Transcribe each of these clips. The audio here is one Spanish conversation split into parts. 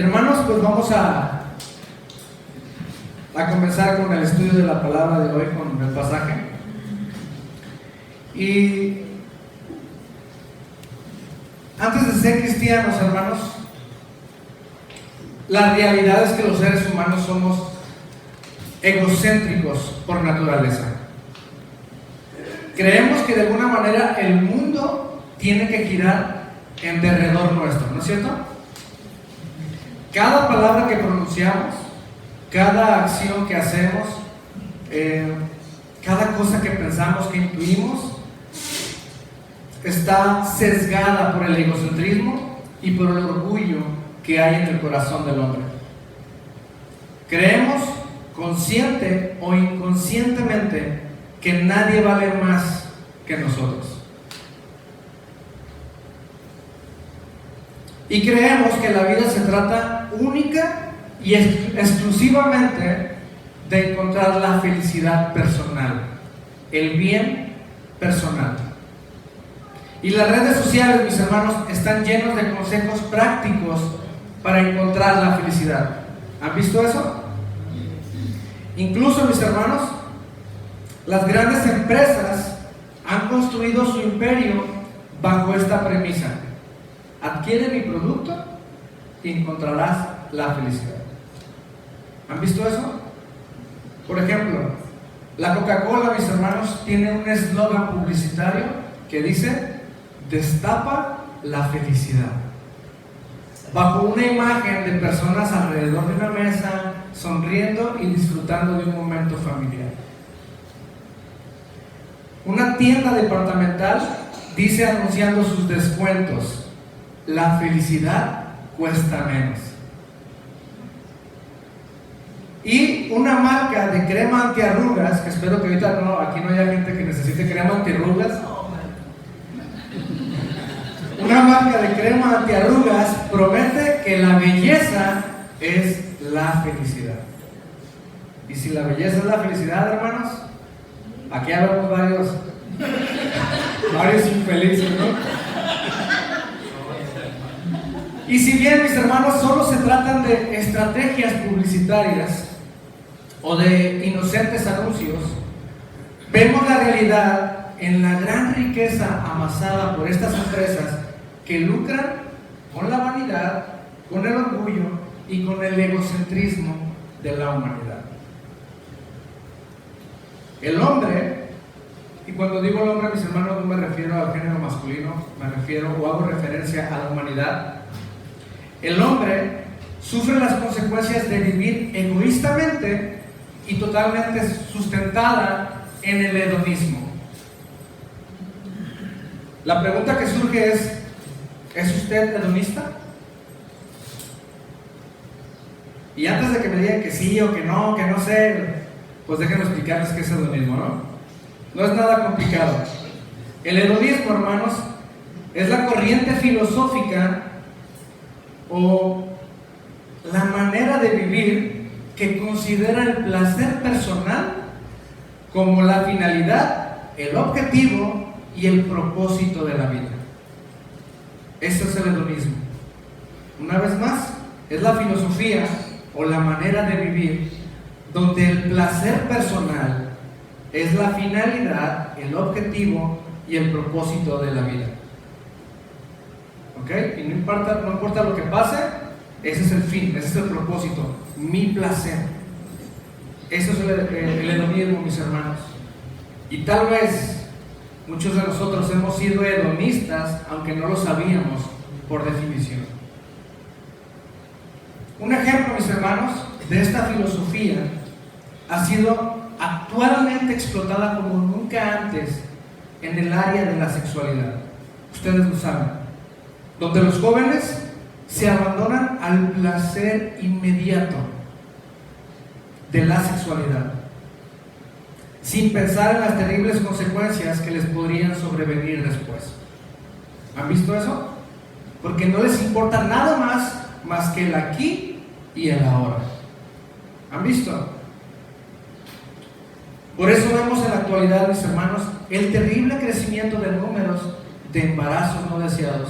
hermanos, pues vamos a comenzar con el estudio de la palabra de hoy, con el pasaje. Y antes de ser cristianos, hermanos, la realidad es que los seres humanos somos egocéntricos por naturaleza. Creemos que de alguna manera el mundo tiene que girar en derredor nuestro, ¿no es cierto? Cada palabra que pronunciamos, cada acción que hacemos, cada cosa que pensamos, que intuimos, está sesgada por el egocentrismo y por el orgullo que hay en el corazón del hombre. Creemos, consciente o inconscientemente, que nadie vale más que nosotros. Y creemos que la vida se trata única y exclusivamente de encontrar la felicidad personal, el bien personal. Y las redes sociales, mis hermanos, están llenos de consejos prácticos para encontrar la felicidad. ¿Han visto eso? Incluso, mis hermanos, las grandes empresas han construido su imperio bajo esta premisa: adquiere mi producto y encontrarás la felicidad. ¿Han visto eso? Por ejemplo, la Coca-Cola, mis hermanos, tiene un eslogan publicitario que dice: destapa la felicidad. Bajo una imagen de personas alrededor de una mesa, sonriendo y disfrutando de un momento familiar. Una tienda departamental dice, anunciando sus descuentos: la felicidad cuesta menos. Y una marca de crema antiarrugas, que espero que ahorita aquí no haya gente que necesite crema antiarrugas. Una marca de crema antiarrugas promete que la belleza es la felicidad. Y si la belleza es la felicidad, hermanos, aquí hablamos varios infelices, ¿no? Y si bien, mis hermanos, solo se tratan de estrategias publicitarias o de inocentes anuncios, vemos la realidad en la gran riqueza amasada por estas empresas que lucran con la vanidad, con el orgullo y con el egocentrismo de la humanidad. El hombre, y cuando digo el hombre, mis hermanos, no me refiero al género masculino, me refiero o hago referencia a la humanidad. El hombre sufre las consecuencias de vivir egoístamente y totalmente sustentada en el hedonismo. La pregunta que surge ¿es usted hedonista? Y antes de que me digan que sí o que no sé, pues déjenme explicarles qué es hedonismo, ¿no? No es nada complicado. El hedonismo, hermanos, es la corriente filosófica o la manera de vivir que considera el placer personal como la finalidad, el objetivo y el propósito de la vida. Eso es el hedonismo. Una vez más, es la filosofía o la manera de vivir donde el placer personal es la finalidad, el objetivo y el propósito de la vida. ¿Ok? Y no importa lo que pase, ese es el fin, ese es el propósito, mi placer. Eso es el hedonismo, mis hermanos. Y tal vez muchos de nosotros hemos sido hedonistas, aunque no lo sabíamos por definición. Un ejemplo, mis hermanos, de esta filosofía ha sido actualmente explotada como nunca antes en el área de la sexualidad. Ustedes lo saben. Donde los jóvenes se abandonan al placer inmediato de la sexualidad, sin pensar en las terribles consecuencias que les podrían sobrevenir después. ¿Han visto eso? Porque no les importa nada más que el aquí y el ahora. ¿Han visto? Por eso vemos en la actualidad, mis hermanos, el terrible crecimiento de números de embarazos no deseados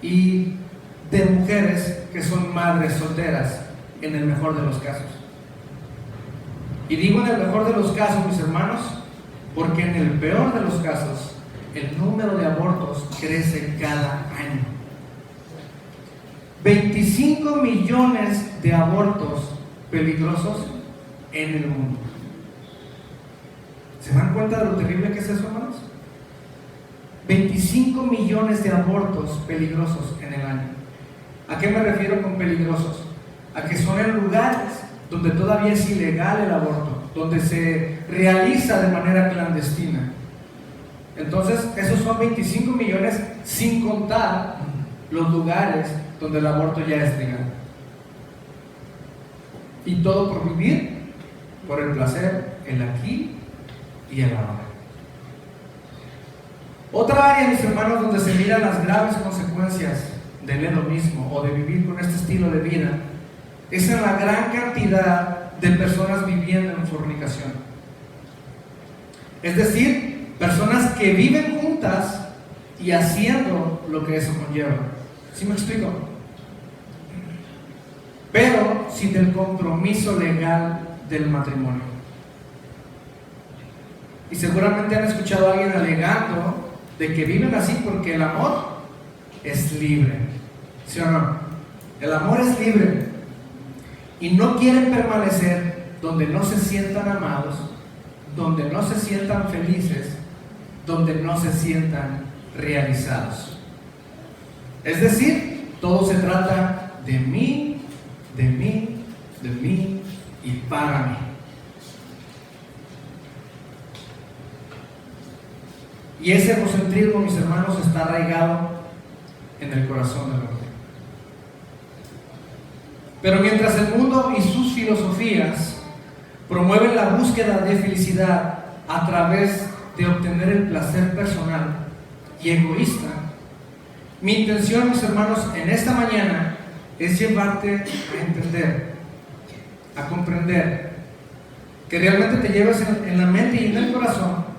y de mujeres que son madres solteras, en el mejor de los casos. Y digo en el mejor de los casos, mis hermanos, porque en el peor de los casos, el número de abortos crece cada año. 25 millones de abortos peligrosos en el mundo. ¿Se dan cuenta de lo terrible que es eso, hermanos? 25 millones de abortos peligrosos en el año. ¿A qué me refiero con peligrosos? A que son en lugares donde todavía es ilegal el aborto, donde se realiza de manera clandestina. Entonces, esos son 25 millones sin contar los lugares donde el aborto ya es legal. Y todo por vivir, por el placer, el aquí y el ahora. Otra área, mis hermanos, donde se miran las graves consecuencias del hedonismo o de vivir con este estilo de vida, es en la gran cantidad de personas viviendo en fornicación. Es decir, personas que viven juntas y haciendo lo que eso conlleva. ¿Sí me explico? Pero sin el compromiso legal del matrimonio. Y seguramente han escuchado a alguien alegando de que viven así porque el amor es libre. ¿Sí o no? El amor es libre. Y no quieren permanecer donde no se sientan amados, donde no se sientan felices, donde no se sientan realizados. Es decir, todo se trata de mí, de mí, de mí y para mí. Y ese egocentrismo, mis hermanos, está arraigado en el corazón del hombre. Pero mientras el mundo y sus filosofías promueven la búsqueda de felicidad a través de obtener el placer personal y egoísta, mi intención, mis hermanos, en esta mañana es llevarte a entender, a comprender, que realmente te lleves en la mente y en el corazón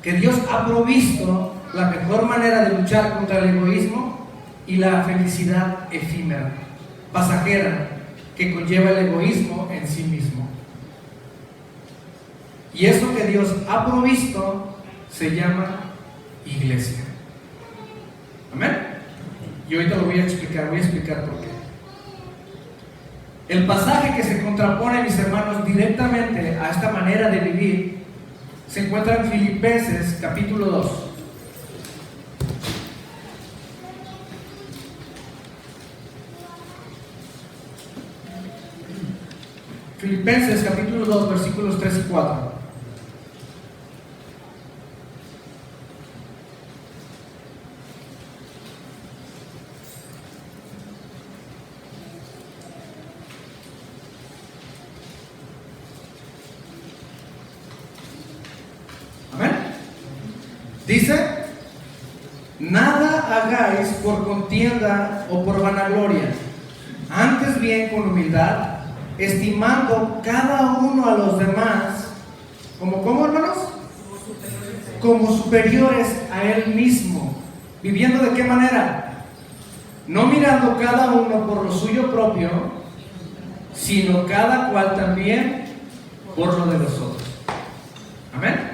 que Dios ha provisto la mejor manera de luchar contra el egoísmo y la felicidad efímera, pasajera, que conlleva el egoísmo en sí mismo. Y eso que Dios ha provisto se llama iglesia. ¿Amén? Y ahorita lo voy a explicar por qué. El pasaje que se contrapone, mis hermanos, directamente a esta manera de vivir se encuentra en Filipenses capítulo 2. Filipenses capítulo 2, versículos 3 y 4. Amén. Dice: nada hagáis por contienda o por vanagloria, antes bien con humildad, estimando cada uno a los demás ¿cómo, hermanos? Como superiores a él mismo. ¿Viviendo de qué manera? No mirando cada uno por lo suyo propio, sino cada cual también por lo de los otros. Amén.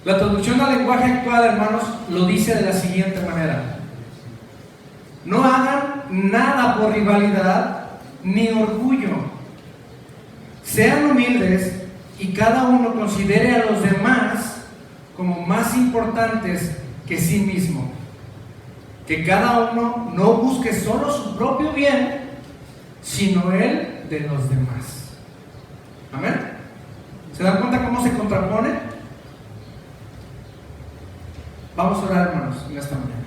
La traducción al lenguaje actual, hermanos, lo dice de la siguiente manera: no hagan nada por rivalidad ni orgullo. Sean humildes y cada uno considere a los demás como más importantes que sí mismo. Que cada uno no busque solo su propio bien, sino el de los demás. Amén. ¿Se dan cuenta cómo se contrapone? Vamos a orar, hermanos, en esta mañana.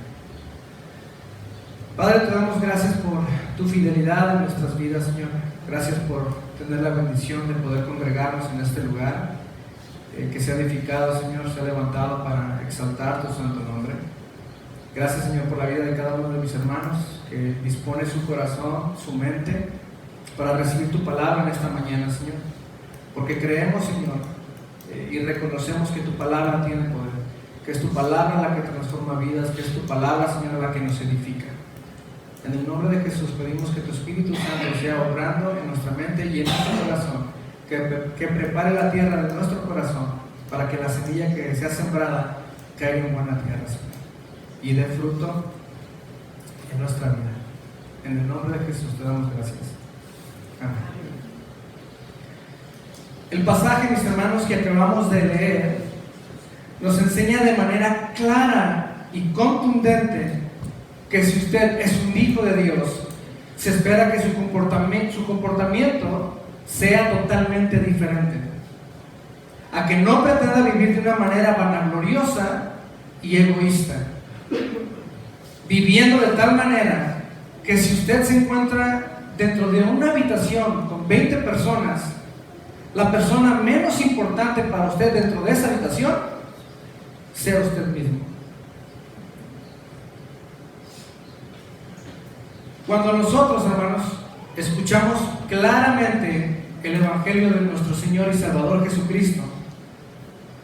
Padre, te damos gracias por tu fidelidad en nuestras vidas, Señor. Gracias por tener la bendición de poder congregarnos en este lugar que se ha edificado, Señor, se ha levantado para exaltar tu santo nombre. Gracias, Señor, por la vida de cada uno de mis hermanos que dispone su corazón, su mente para recibir tu palabra en esta mañana, Señor. Porque creemos, Señor, y reconocemos que tu palabra tiene poder, que es tu palabra la que transforma vidas, que es tu palabra, Señor, la que nos edifica. En el nombre de Jesús pedimos que tu Espíritu Santo sea obrando en nuestra mente y en nuestro corazón, que prepare la tierra de nuestro corazón para que la semilla que sea sembrada caiga en buena tierra, Señor, y dé fruto en nuestra vida. En el nombre de Jesús te damos gracias. Amén. El pasaje, mis hermanos, que acabamos de leer nos enseña de manera clara y contundente que si usted es un hijo de Dios, se espera que su comportamiento sea totalmente diferente, a que no pretenda vivir de una manera vanagloriosa y egoísta, viviendo de tal manera que si usted se encuentra dentro de una habitación con 20 personas, la persona menos importante para usted dentro de esa habitación sea usted mismo. Cuando nosotros, hermanos, escuchamos claramente el Evangelio de nuestro Señor y Salvador Jesucristo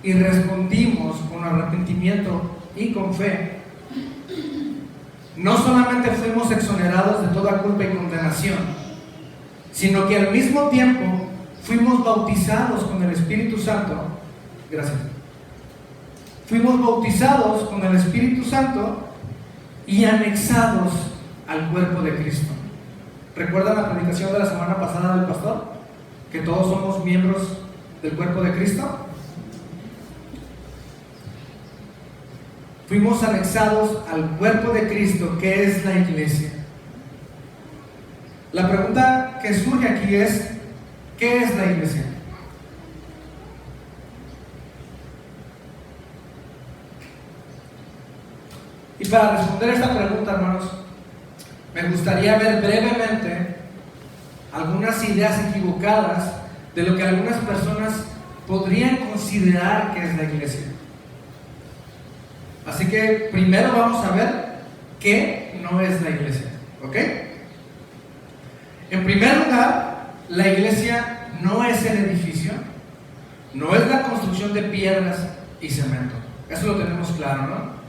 y respondimos con arrepentimiento y con fe, no solamente fuimos exonerados de toda culpa y condenación, sino que al mismo tiempo fuimos bautizados con el Espíritu Santo. Gracias. Fuimos bautizados con el Espíritu Santo y anexados al cuerpo de Cristo. ¿Recuerdan la predicación de la semana pasada del pastor? Que todos somos miembros del cuerpo de Cristo. Fuimos anexados al cuerpo de Cristo, que es la iglesia. La pregunta que surge aquí es: ¿qué es la iglesia? Y para responder esta pregunta, hermanos, me gustaría ver brevemente algunas ideas equivocadas de lo que algunas personas podrían considerar que es la iglesia. Así que primero vamos a ver qué no es la iglesia, ¿ok? En primer lugar, la iglesia no es el edificio, no es la construcción de piedras y cemento. Eso lo tenemos claro, ¿no?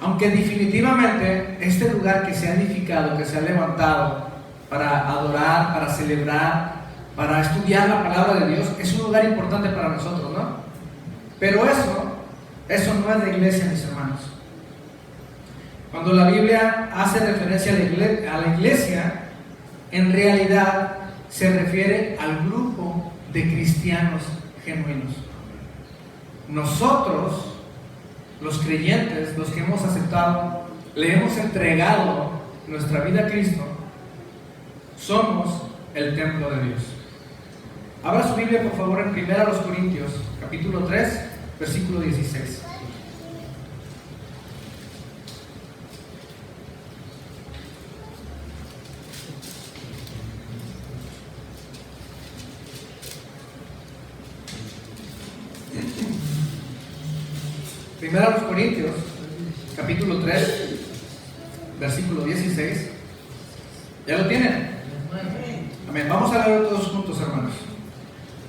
Aunque definitivamente este lugar que se ha edificado, que se ha levantado para adorar, para celebrar, para estudiar la palabra de Dios, es un lugar importante para nosotros, ¿no? Pero eso no es la iglesia, mis hermanos. Cuando la Biblia hace referencia a la iglesia, en realidad se refiere al grupo de cristianos genuinos. Nosotros, los creyentes, los que hemos aceptado, le hemos entregado nuestra vida a Cristo, somos el templo de Dios. Abra su Biblia, por favor, en 1 Corintios, capítulo 3, versículo 16. Primero a los Corintios, capítulo 3, versículo 16. ¿Ya lo tienen? Amén. Vamos a leer todos juntos, hermanos.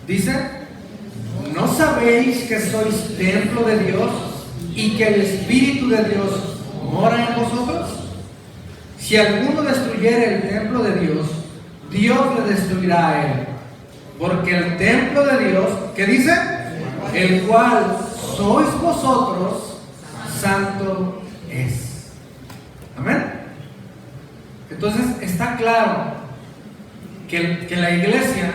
Dice: ¿no sabéis que sois templo de Dios y que el Espíritu de Dios mora en vosotros? Si alguno destruyere el templo de Dios, Dios le destruirá a él. Porque el templo de Dios, ¿qué dice? El cual sois vosotros, santo es. Amén. Entonces está claro que la iglesia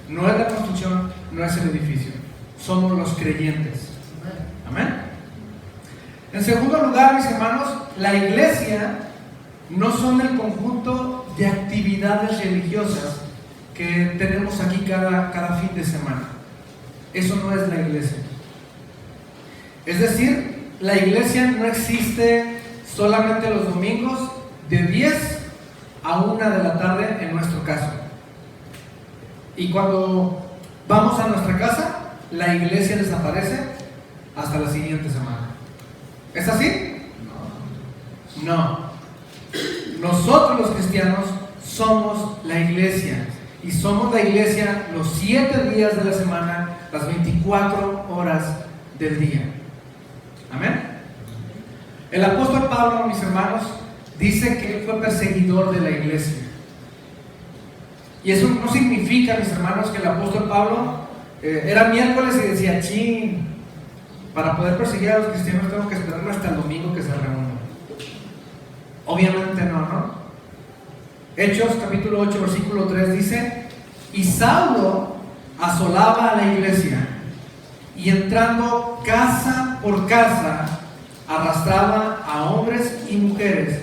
no es la construcción, no es el edificio, somos los creyentes. Amén. En segundo lugar, mis hermanos, la iglesia no son el conjunto de actividades religiosas que tenemos aquí cada fin de semana. Eso no es la iglesia. Es decir, la iglesia no existe solamente los domingos de 10 a 1 de la tarde en nuestro caso. Y cuando vamos a nuestra casa, la iglesia desaparece hasta la siguiente semana. ¿Es así? No. Nosotros los cristianos somos la iglesia. Y somos la iglesia los 7 días de la semana, las 24 horas del día. Amén. El apóstol Pablo, mis hermanos, dice que él fue perseguidor de la iglesia. Y eso no significa, mis hermanos, que el apóstol Pablo era miércoles y decía, chin, para poder perseguir a los cristianos tengo que esperarme hasta el domingo que se reúnan. Obviamente no. Hechos capítulo 8 versículo 3 dice: y Saulo asolaba a la iglesia, y entrando casa por casa arrastraba a hombres y mujeres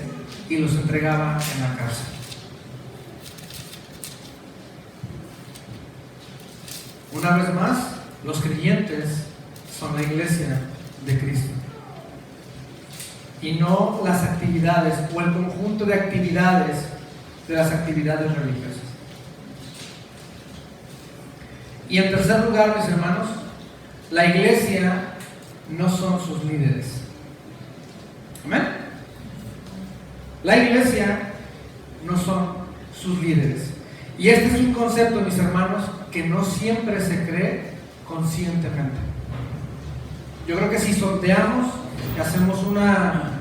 y los entregaba en la cárcel. Una vez más, los creyentes son la iglesia de Cristo y no las actividades o el conjunto de actividades de las actividades religiosas. Y en tercer lugar, mis hermanos, la iglesia no son sus líderes. ¿Amén? La iglesia no son sus líderes. Y este es un concepto, mis hermanos, que no siempre se cree conscientemente. Yo creo que si sorteamos y hacemos una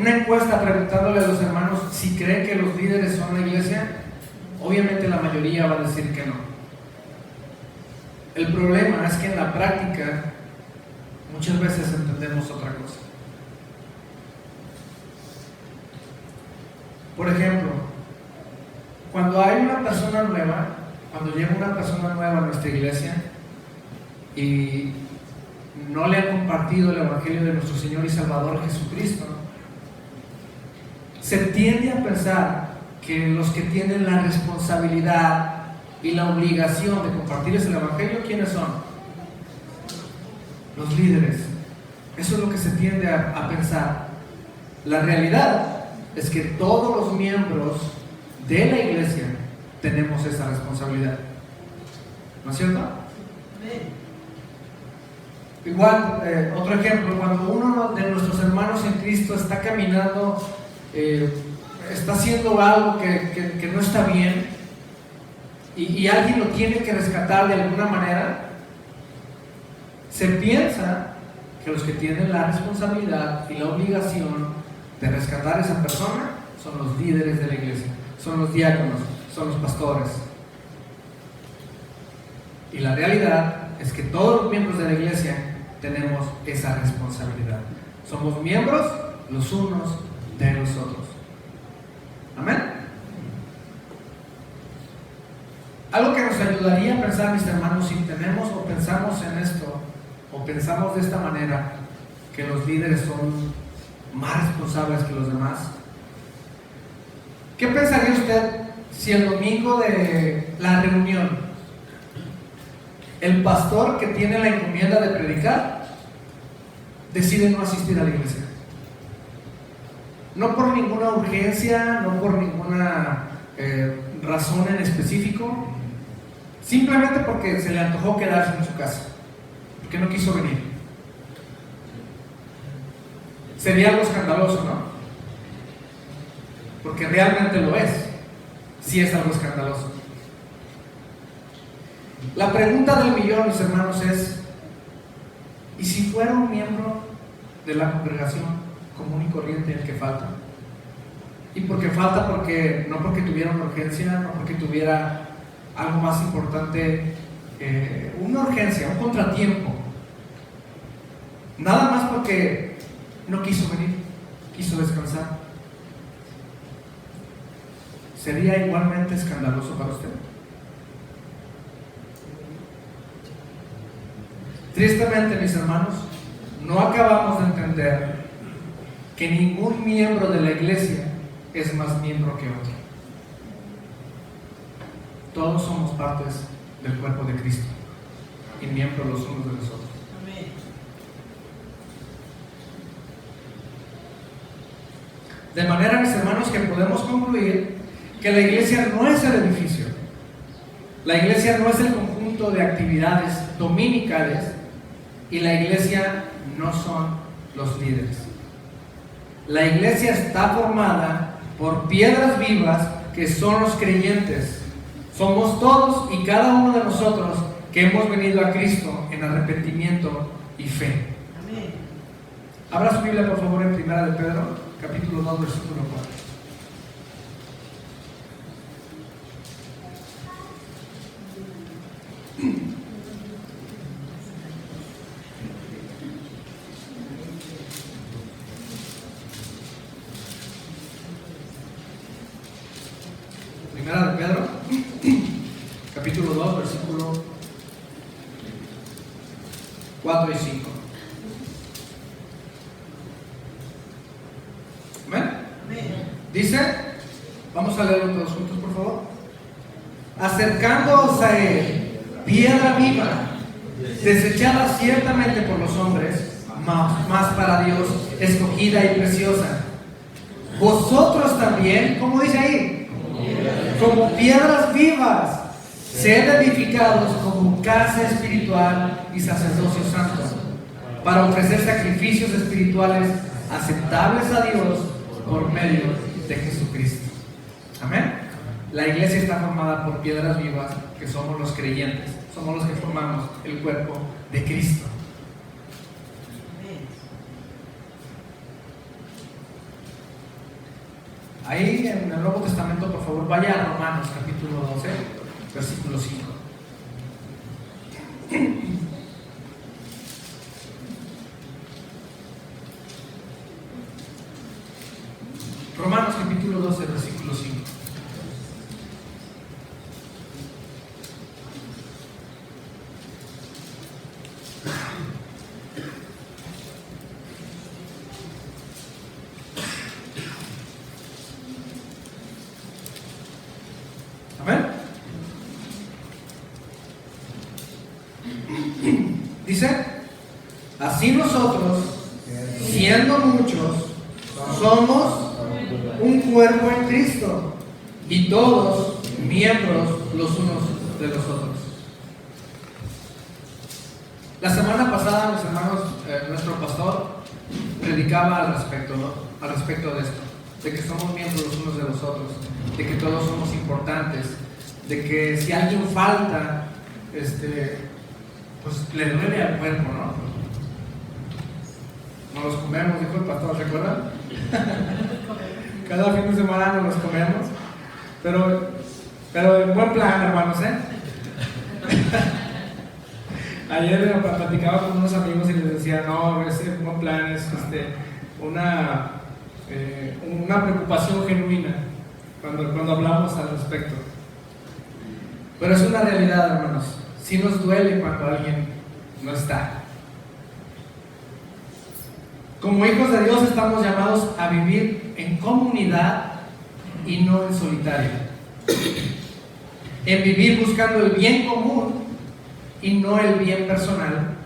encuesta preguntándole a los hermanos si creen que los líderes son la iglesia, obviamente la mayoría va a decir que no. El problema es que en la práctica muchas veces entendemos otra cosa. Por ejemplo, cuando hay una persona nueva, cuando llega una persona nueva a nuestra iglesia y no le han compartido el evangelio de nuestro Señor y Salvador Jesucristo, se tiende a pensar que los que tienen la responsabilidad y la obligación de compartirles el evangelio, ¿quiénes son? Los líderes. Eso es lo que se tiende a pensar. La realidad es que todos los miembros de la iglesia tenemos esa responsabilidad. ¿No es cierto? Igual, otro ejemplo, cuando uno de nuestros hermanos en Cristo está caminando, está haciendo algo que no está bien, y alguien lo tiene que rescatar de alguna manera, se piensa que los que tienen la responsabilidad y la obligación de rescatar a esa persona son los líderes de la iglesia, son los diáconos, son los pastores. Y la realidad es que todos los miembros de la iglesia tenemos esa responsabilidad. Somos miembros los unos de los otros. Amén. Algo que nos ayudaría a pensar, mis hermanos, si tenemos o pensamos en esto, o pensamos de esta manera, que los líderes son más responsables que los demás. ¿Qué pensaría usted si el domingo de la reunión el pastor que tiene la encomienda de predicar decide no asistir a la iglesia? No por ninguna urgencia, no por ninguna razón en específico, simplemente porque se le antojó quedarse en su casa, porque no quiso venir. Sería algo escandaloso, ¿no? Porque realmente lo es. Sí es algo escandaloso. La pregunta del millón, mis hermanos, es: ¿y si fuera un miembro de la congregación común y corriente el que falta? Y porque falta, no porque tuviera una urgencia, no porque tuviera algo más importante, una urgencia, un contratiempo, nada más porque no quiso venir, quiso descansar. ¿Sería igualmente escandaloso para usted? Tristemente, mis hermanos, no acabamos de entender que ningún miembro de la iglesia es más miembro que otro. Todos somos partes del cuerpo de Cristo y miembros los unos de los otros. De manera, mis hermanos, que podemos concluir que la iglesia no es el edificio. La iglesia no es el conjunto de actividades dominicales, y la iglesia no son los líderes. La iglesia está formada por piedras vivas que son los creyentes. Somos todos y cada uno de nosotros que hemos venido a Cristo en arrepentimiento y fe. Amén. Abra su Biblia, por favor, en 1 de Pedro. capítulo 2, versículo 4. Primera de Pedro, capítulo 2, versículo 4 y 5. ¿Amén? Dice, vamos a leerlo todos juntos, por favor. Acercándoos a él, piedra viva, desechada ciertamente por los hombres, mas para Dios escogida y preciosa. Vosotros también, ¿cómo dice ahí? Como piedras vivas, sed edificados como casa espiritual y sacerdocio santo, para ofrecer sacrificios espirituales aceptables a Dios por medio de Jesucristo. Amén. La iglesia está formada por piedras vivas, que somos los creyentes, somos los que formamos el cuerpo de Cristo. Ahí en el Nuevo Testamento, por favor, vaya a Romanos capítulo 12, versículo 5. Romanos capítulo 12, versículo 5. Amén. Dice, así nosotros, siendo muchos, somos un cuerpo en Cristo y todos miembros los unos de los otros. La semana pasada, mis hermanos, nuestro pastor predicaba al respecto, ¿no? Al respecto de esto, de que somos miembros los unos de los otros, de que todos somos importantes, de que si alguien falta, pues le duele al cuerpo, ¿no? Nos los comemos, dijo el pastor, ¿se acuerdan? Cada fin de semana nos los comemos, pero en buen plan, hermanos, ¿eh? Ayer platicaba con unos amigos y les decía, no, ese buen plan es una preocupación genuina cuando hablamos al respecto. Pero es una realidad, hermanos. Sí nos duele cuando alguien no está. Como hijos de Dios estamos llamados a vivir en comunidad y no en solitario. En vivir buscando el bien común y no el bien personal.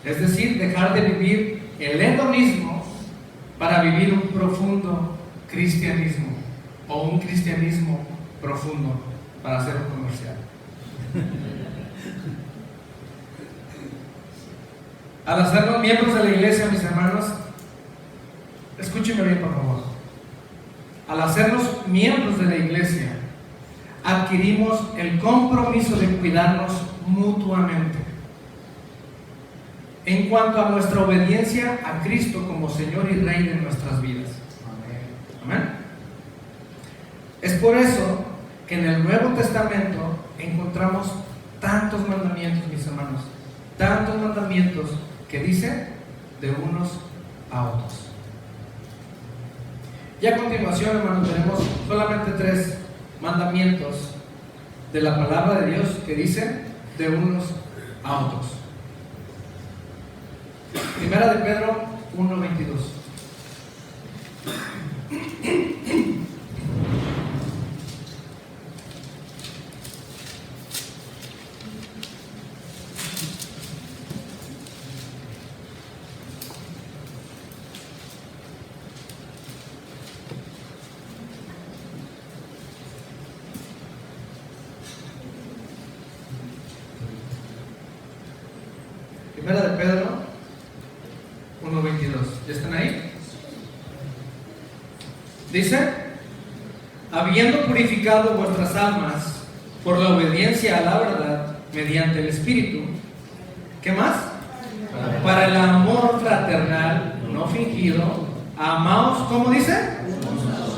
Es decir, dejar de vivir el hedonismo para vivir un profundo cristianismo, o un cristianismo profundo, para hacer un comercial. Al hacernos miembros de la iglesia, mis hermanos, escúchenme bien, por favor. Al hacernos miembros de la iglesia, adquirimos el compromiso de cuidarnos mutuamente en cuanto a nuestra obediencia a Cristo como Señor y Rey de nuestras vidas. Amén. Es por eso que en el Nuevo Testamento encontramos tantos mandamientos, mis hermanos, tantos mandamientos que dicen de unos a otros. Y a continuación, hermanos, tenemos solamente 3 mandamientos de la palabra de Dios que dicen de unos a otros. Primera de Pedro 1:22. Primera de Pedro 1:22. ¿Ya están ahí? Dice, habiendo purificado vuestras almas por la obediencia a la verdad mediante el Espíritu, ¿qué más? Para el amor fraternal no fingido, Amaos, ¿cómo dice?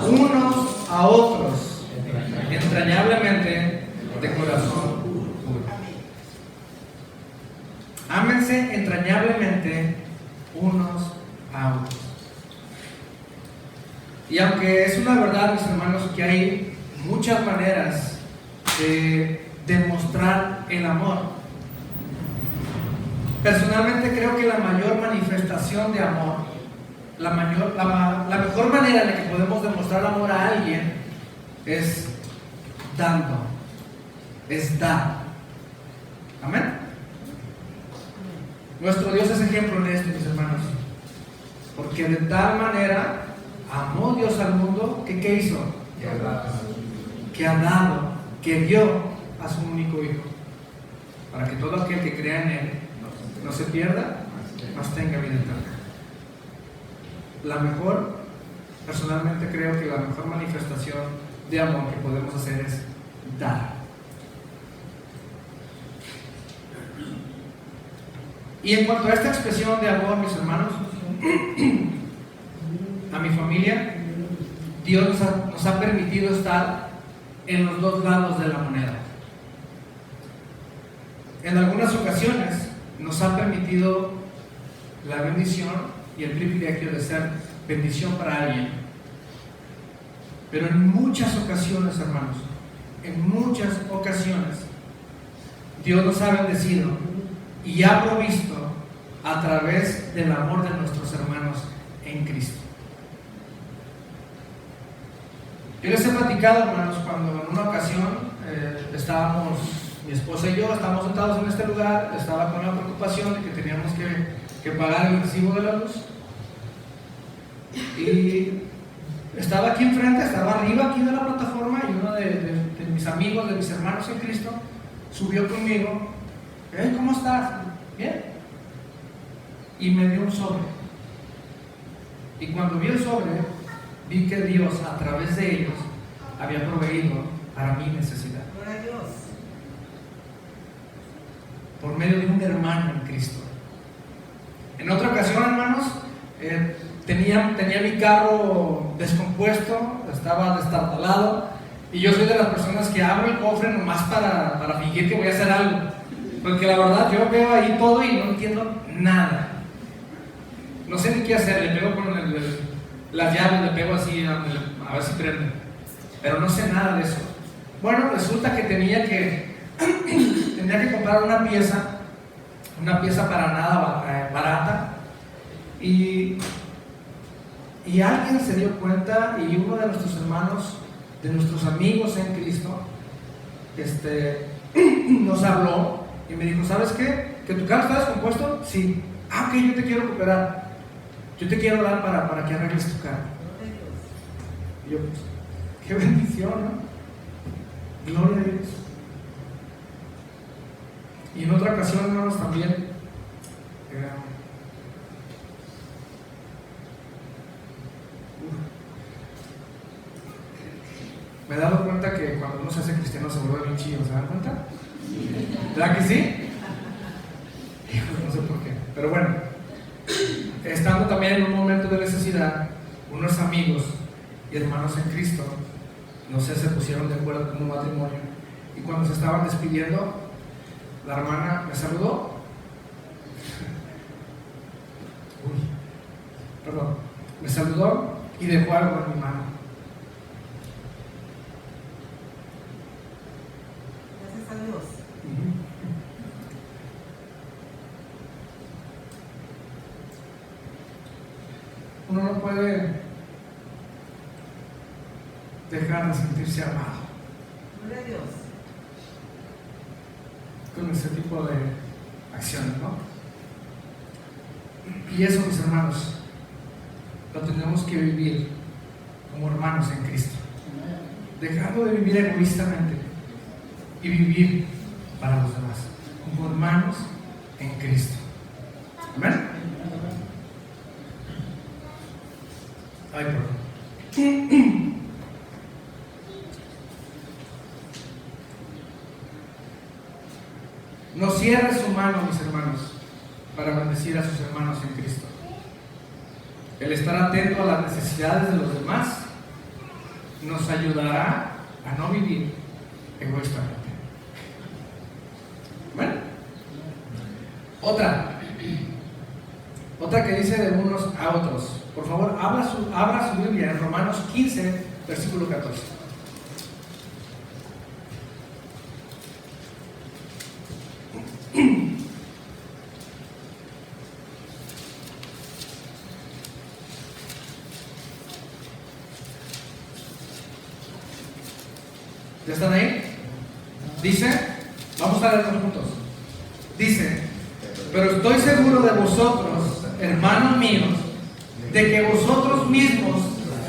Unos a otros, entrañablemente, de corazón puro. Ámense entrañablemente unos a otros. Y aunque es una verdad, mis hermanos, que hay muchas maneras de demostrar el amor, personalmente creo que la mayor manifestación de amor, la mejor manera en la que podemos demostrar amor a alguien es dando, es dar. Amén. Nuestro Dios es ejemplo en esto, mis hermanos, porque de tal manera amó Dios al mundo que ¿qué hizo? Que ha dado, que dio a su único Hijo, para que todo aquel que crea en Él no se pierda, mas tenga vida eterna. Personalmente creo que la mejor manifestación de amor que podemos hacer es dar. Y en cuanto a esta expresión de amor, mis hermanos, a mi familia, Dios nos ha permitido estar en los dos lados de la moneda. En algunas ocasiones nos ha permitido la bendición y el privilegio de ser bendición para alguien. Pero en muchas ocasiones, hermanos, en muchas ocasiones, Dios nos ha bendecido y ha provisto a través del amor de nuestros hermanos en Cristo. Yo les he platicado, hermanos, cuando en una ocasión estábamos, mi esposa y yo, estábamos sentados en este lugar, estaba con la preocupación de que teníamos que pagar el recibo de la luz. Y estaba aquí enfrente, estaba arriba aquí de la plataforma, y uno de mis amigos, de mis hermanos en Cristo, subió conmigo. Hey, ¿cómo estás? Bien. Y me dio un sobre. Y cuando vi el sobre, vi que Dios, a través de ellos, había proveído para mi necesidad. Gloria a Dios. Por medio de un hermano en Cristo. En otra ocasión, hermanos, tenía mi carro descompuesto, estaba destartalado, y yo soy de las personas que abro el cofre nomás para fingir que voy a hacer algo, porque la verdad yo veo ahí todo y no entiendo nada. No sé ni qué hacer, le pego con las llaves, le pego así a ver si prende, pero no sé nada de eso. Bueno, resulta que tenía que comprar una pieza para nada barata, y alguien se dio cuenta, y uno de nuestros hermanos, de nuestros amigos en Cristo, nos habló y me dijo: ¿sabes qué? ¿Que tu carro está descompuesto? Sí. Ok, yo te quiero recuperar, yo te quiero dar para que arregles tu carro. Y yo, pues, qué bendición, ¿no? Gloria a Dios. Y en otra ocasión, hermanos, también me he dado cuenta que cuando uno se hace cristiano se vuelve bien chido, ¿se dan cuenta? ¿Verdad que sí? No sé por qué, pero bueno, estando también en un momento de necesidad, unos amigos y hermanos en Cristo, no sé, se pusieron de acuerdo con un matrimonio, y cuando se estaban despidiendo, la hermana me saludó. Me saludó y dejó algo en mi mano. Gracias a Dios. Uno no puede dejar de sentirse amado Gloria a Dios. con ese tipo de acciones, ¿no? Y eso, mis hermanos, lo tenemos que vivir como hermanos en Cristo, dejando de vivir egoístamente y vivir para los demás, como hermanos en Cristo. Amén. Ay, perdón. No cierre su mano, mis hermanos, para bendecir a sus hermanos en Cristo. el estar atento a las necesidades de los demás, nos ayudará a no vivir egoístamente. Bueno, otra que dice de unos a otros. Por favor, abra su Biblia en Romanos 15, versículo 14. ¿Ya están ahí? Dice, vamos a leerlo juntos. Dice, pero estoy seguro de vosotros, hermanos míos, de que vosotros mismos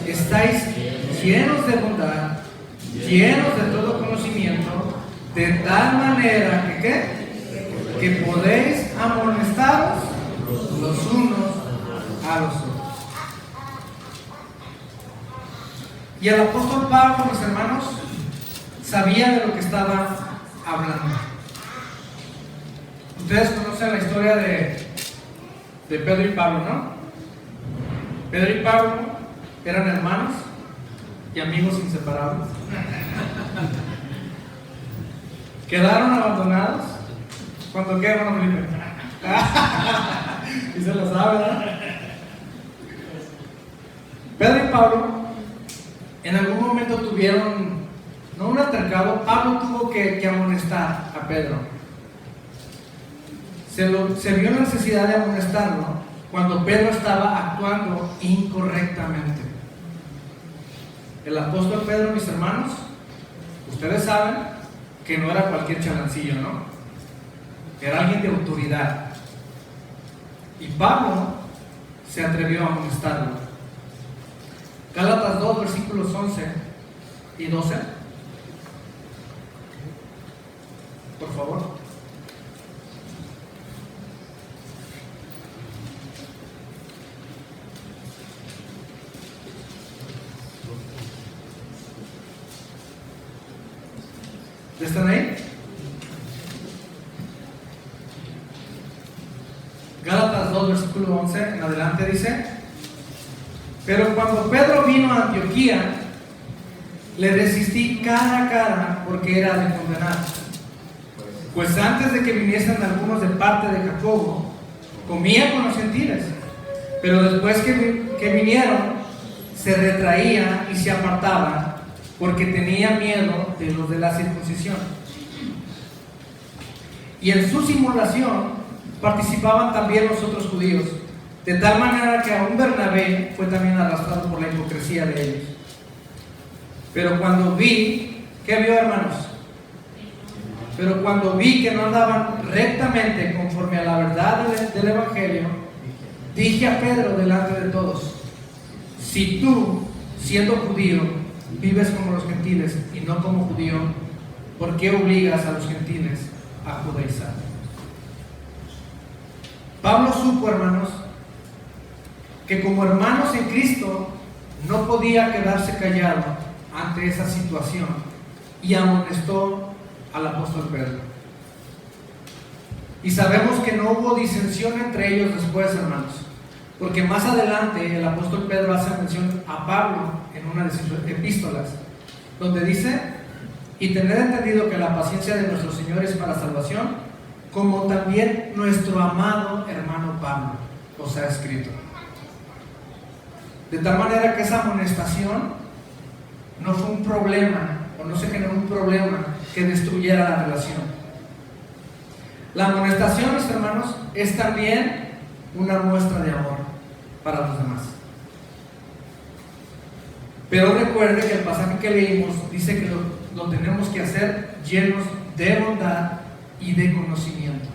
estáis llenos de bondad, llenos de todo conocimiento, de tal manera que podéis amonestaros los unos a los otros. Y el apóstol Pablo, mis hermanos, sabía de lo que estaba hablando. Ustedes conocen la historia de Pedro y Pablo, ¿no? Pedro y Pablo eran hermanos y amigos inseparables. Quedaron abandonados cuando, ¿qué, hermano Felipe? Y se lo sabe, ¿verdad? Pedro y Pablo en algún momento tuvieron, no un altercado. Pablo tuvo que amonestar a Pedro. Se vio la necesidad de amonestarlo cuando Pedro estaba actuando incorrectamente. El apóstol Pedro, mis hermanos, ustedes saben que no era cualquier chalancillo, ¿no? Era alguien de autoridad. Y Pablo se atrevió a amonestarlo. Gálatas 2, versículos 11 y 12. Por favor. ¿Están ahí? Gálatas 2, versículo 11 en adelante dice: pero cuando Pedro vino a Antioquía, le resistí cara a cara porque era de condenar. Pues antes de que viniesen algunos de parte de Jacobo, comía con los gentiles, pero después que vinieron, se retraía y se apartaba, porque tenía miedo de los de la circuncisión. Y en su simulación participaban también los otros judíos, de tal manera que aún Bernabé fue también arrastrado por la hipocresía de ellos. Pero cuando vi, ¿qué vio, hermanos? Pero cuando vi que no andaban rectamente conforme a la verdad del Evangelio, dije a Pedro delante de todos: si tú, siendo judío, vives como los gentiles y no como judío, ¿por qué obligas a los gentiles a judaizar? Pablo supo, hermanos, que como hermanos en Cristo no podía quedarse callado ante esa situación, y amonestó al apóstol Pedro. Y sabemos que no hubo disensión entre ellos después, hermanos, porque más adelante el apóstol Pedro hace mención a Pablo en una de sus epístolas, donde dice: y tened entendido que la paciencia de nuestro Señor es para salvación, como también nuestro amado hermano Pablo os ha escrito. De tal manera que esa amonestación no fue un problema, o no se generó un problema que destruyera la relación. La amonestación, mis hermanos, es también una muestra de amor para los demás. Pero recuerde que el pasaje que leímos dice que lo tenemos que hacer llenos de bondad y de conocimiento.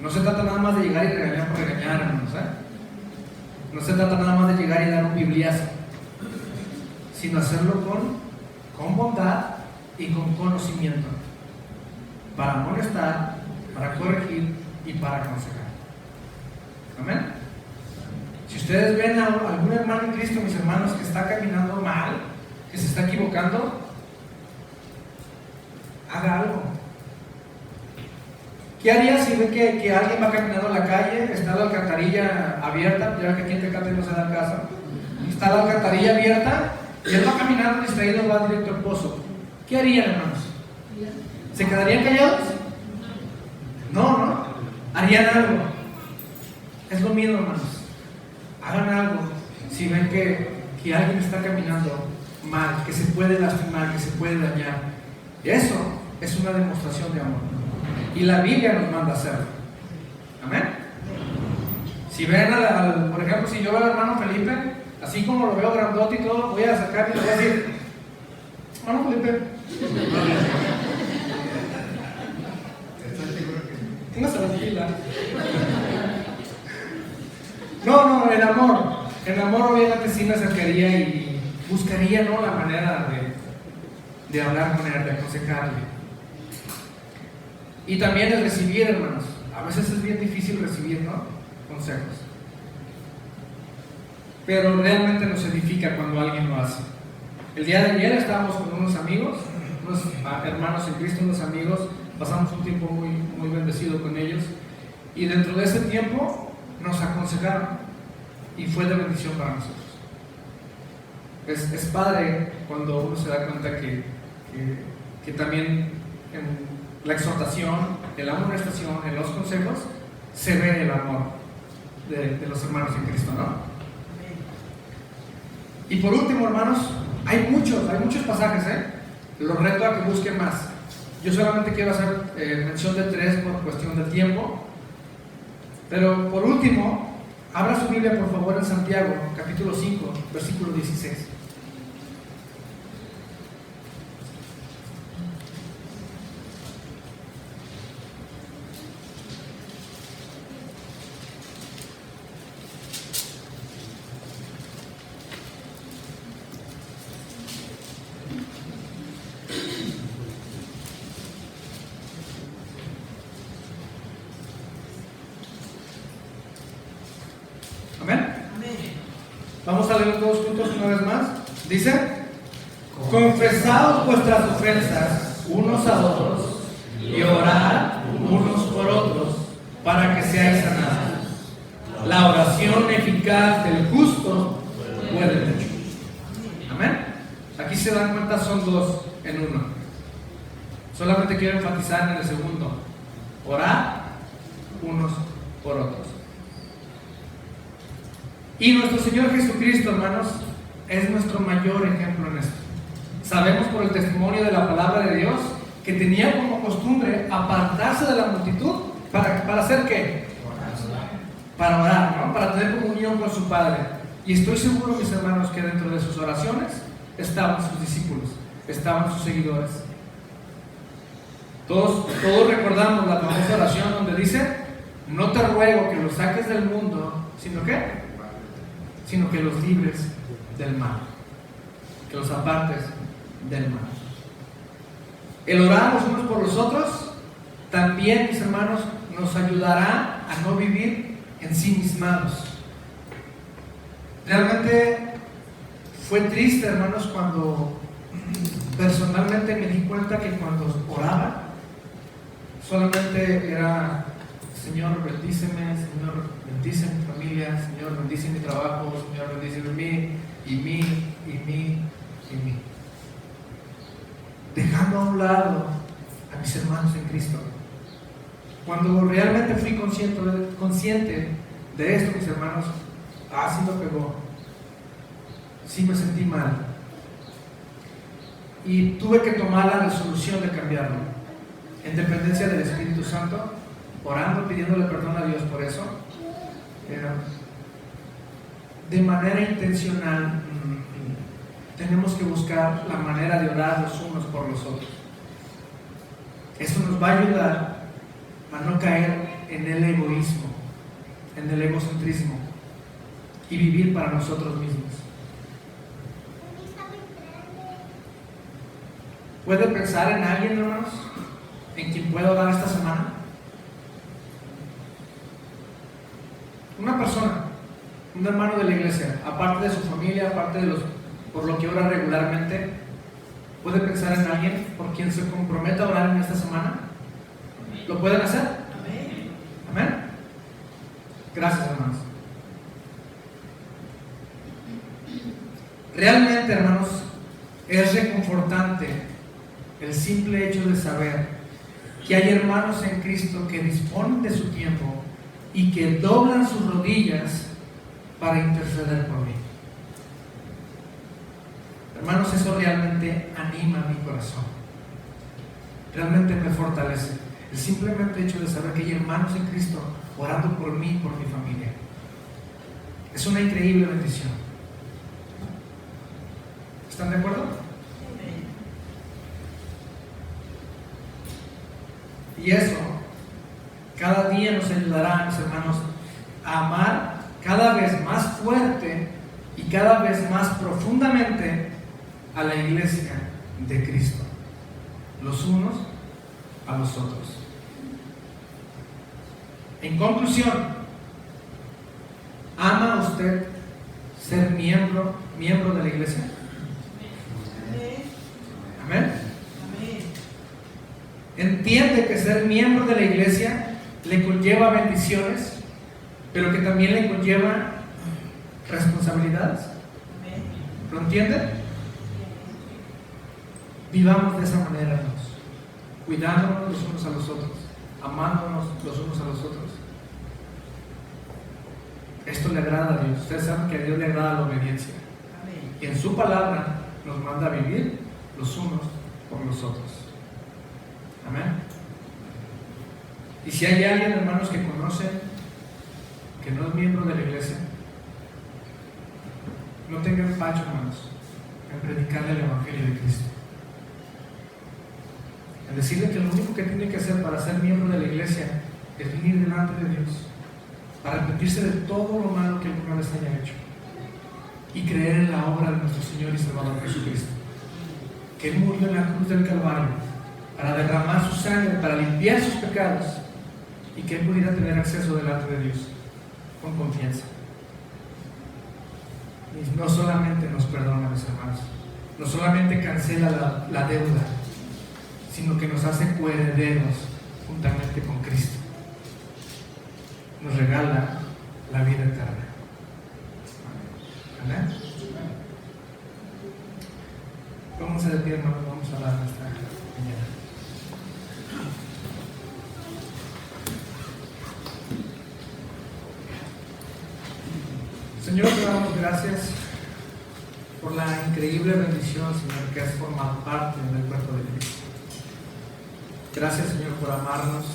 No se trata nada más de llegar y regañar por regañar, hermanos, No se trata nada más de llegar y dar un bibliazo, sino hacerlo con bondad y con conocimiento, para amonestar, para corregir y para aconsejar. Amén. Si ustedes ven a algún hermano en Cristo, mis hermanos, que está caminando mal, que se está equivocando, haga algo. ¿Qué harías si ve que alguien va caminando en la calle, está la alcantarilla abierta? Ya que aquí en Tecate no se da caso. Está la alcantarilla abierta y él va caminando distraído, va directo al pozo. ¿Qué harían, hermanos? ¿Se quedarían callados? No. Harían algo. Es lo mismo, hermanos. Hagan algo si ven que alguien está caminando mal, que se puede lastimar, que se puede dañar. Eso es una demostración de amor. Y la Biblia nos manda a hacerlo. Amén. Si ven, por ejemplo, si yo veo al hermano Felipe, así como lo veo grandote y todo, voy a acercarme y le voy a decir: hermano Felipe, póngase la fila. No, en amor obviamente sí me acercaría y buscaría, ¿no?, la manera de hablar con él, de aconsejarle. Y también el recibir, hermanos. A veces es bien difícil recibir, ¿no?, consejos. Pero realmente nos edifica cuando alguien lo hace. El día de ayer estábamos con unos amigos, unos hermanos en Cristo, unos amigos. Pasamos un tiempo muy, muy bendecido con ellos. Y dentro de ese tiempo nos aconsejaron. Y fue de bendición para nosotros. Es padre cuando uno se da cuenta que también en la exhortación, en la amonestación, en los consejos, se ve el amor de los hermanos en Cristo, ¿no? Y por último, hermanos, hay muchos pasajes, los reto a que busquen más. Yo solamente quiero hacer mención de 3 por cuestión de tiempo. Pero por último, abra su Biblia por favor en Santiago, capítulo 5, versículo 16. Vamos a leer todos juntos una vez más. Dice: confesaos vuestras ofensas unos a otros y orad unos por otros para que seáis sanados. La oración eficaz del justo puede mucho. Amén. Aquí se dan cuenta, son 2 en 1. Solamente quiero enfatizar en el segundo: orad unos por otros. Y nuestro Señor Jesucristo, hermanos, es nuestro mayor ejemplo en esto. Sabemos por el testimonio de la palabra de Dios que tenía como costumbre apartarse de la multitud. ¿Para hacer qué? Para orar, ¿no? Para tener comunión con su Padre. Y estoy seguro, mis hermanos, que dentro de sus oraciones estaban sus discípulos, estaban sus seguidores. Todos recordamos la famosa oración donde dice: no te ruego que los saques del mundo, sino que los libres del mal, que los apartes del mal. El orar los unos por los otros también, mis hermanos, nos ayudará a no vivir ensimismados. Realmente fue triste, hermanos, cuando personalmente me di cuenta que cuando oraba solamente era: Señor, bendíceme, Señor, bendice mi familia, Señor, bendice mi trabajo, Señor, bendice mí, y mí. Dejando a un lado a mis hermanos en Cristo. Cuando realmente fui consciente de esto, mis hermanos, sí me pegó. Sí me sentí mal. Y tuve que tomar la resolución de cambiarlo. En dependencia del Espíritu Santo, orando, pidiéndole perdón a Dios por eso, de manera intencional. Tenemos que buscar la manera de orar los unos por los otros. Eso nos va a ayudar a no caer en el egoísmo, en el egocentrismo, y vivir para nosotros mismos. ¿Puede pensar en alguien, hermanos, en quien pueda orar esta semana? Una persona, un hermano de la iglesia, aparte de su familia, aparte de por lo que ora regularmente. ¿Puede pensar en alguien por quien se comprometa a orar en esta semana? ¿Lo pueden hacer? Gracias, hermanos. Realmente, hermanos, es reconfortante el simple hecho de saber que hay hermanos en Cristo que disponen de su tiempo y que doblan sus rodillas para interceder por mí. Hermanos, eso realmente anima mi corazón. Realmente me fortalece. El simplemente hecho de saber que hay hermanos en Cristo orando por mí y por mi familia. Es una increíble bendición. ¿Están de acuerdo? Y eso cada día nos ayudará, mis hermanos, a amar cada vez más fuerte y cada vez más profundamente a la iglesia de Cristo, los unos a los otros. En conclusión, ¿ama usted ser miembro de la iglesia? Amén. ¿Entiende que ser miembro de la iglesia le conlleva bendiciones, pero que también le conlleva responsabilidades? ¿Lo entiende? Vivamos de esa manera, hermanos, cuidándonos los unos a los otros, amándonos los unos a los otros. Esto le agrada a Dios. Ustedes saben que a Dios le agrada la obediencia. Y en su palabra nos manda a vivir los unos por los otros. Amén. Y si hay alguien, hermanos, que conocen que no es miembro de la iglesia, no tengan empacho, hermanos, en predicarle el evangelio de Cristo. En decirle que lo único que tiene que hacer para ser miembro de la iglesia es venir delante de Dios, arrepentirse de todo lo malo que alguna vez haya hecho y creer en la obra de nuestro Señor y Salvador Jesucristo, que Él murió en la cruz del Calvario para derramar su sangre, para limpiar sus pecados y que Él pudiera tener acceso delante de Dios con confianza. Y no solamente nos perdona, mis hermanos, no solamente cancela la deuda, sino que nos hace coherederos juntamente con Cristo. Nos regala la vida eterna. Amén. Vamos a de pie, hermanos, vamos a dar nuestra mañana. Señor, te damos gracias por la increíble bendición, Señor, que has formado parte del cuerpo de Cristo. Gracias, Señor, por amarnos,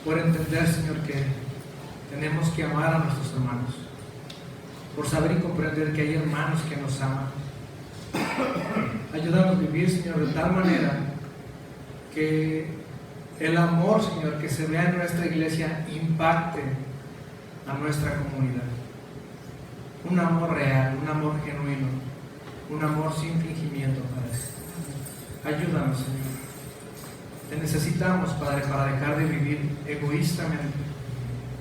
por entender, Señor, que tenemos que amar a nuestros hermanos, por saber y comprender que hay hermanos que nos aman. Ayúdanos a vivir, Señor, de tal manera que el amor, Señor, que se vea en nuestra iglesia impacte a nuestra comunidad. Un amor real, un amor genuino, un amor sin fingimiento, Padre. Ayúdanos, Señor. Te necesitamos, Padre, para dejar de vivir egoístamente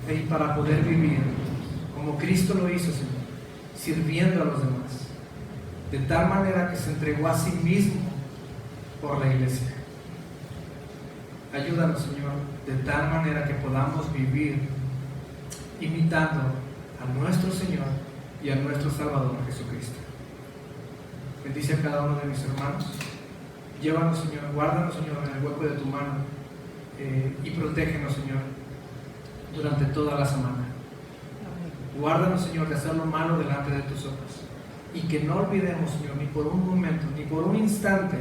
y para poder vivir como Cristo lo hizo, Señor, sirviendo a los demás, de tal manera que se entregó a sí mismo por la iglesia. Ayúdanos, Señor, de tal manera que podamos vivir imitando a nuestro Señor y a nuestro Salvador Jesucristo. Bendice a cada uno de mis hermanos. Llévanos, Señor, guárdanos, Señor, en el hueco de tu mano y protégenos, Señor, durante toda la semana. Guárdanos, Señor, de hacer lo malo delante de tus ojos y que no olvidemos, Señor, ni por un momento, ni por un instante,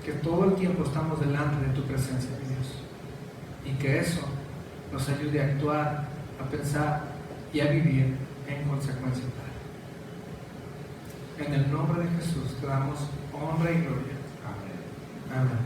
que todo el tiempo estamos delante de tu presencia, Dios, y que eso nos ayude a actuar, a pensar y a vivir en consecuencia. En el nombre de Jesús te damos honra y gloria. Amén. Amén.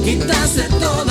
Quitaste todo.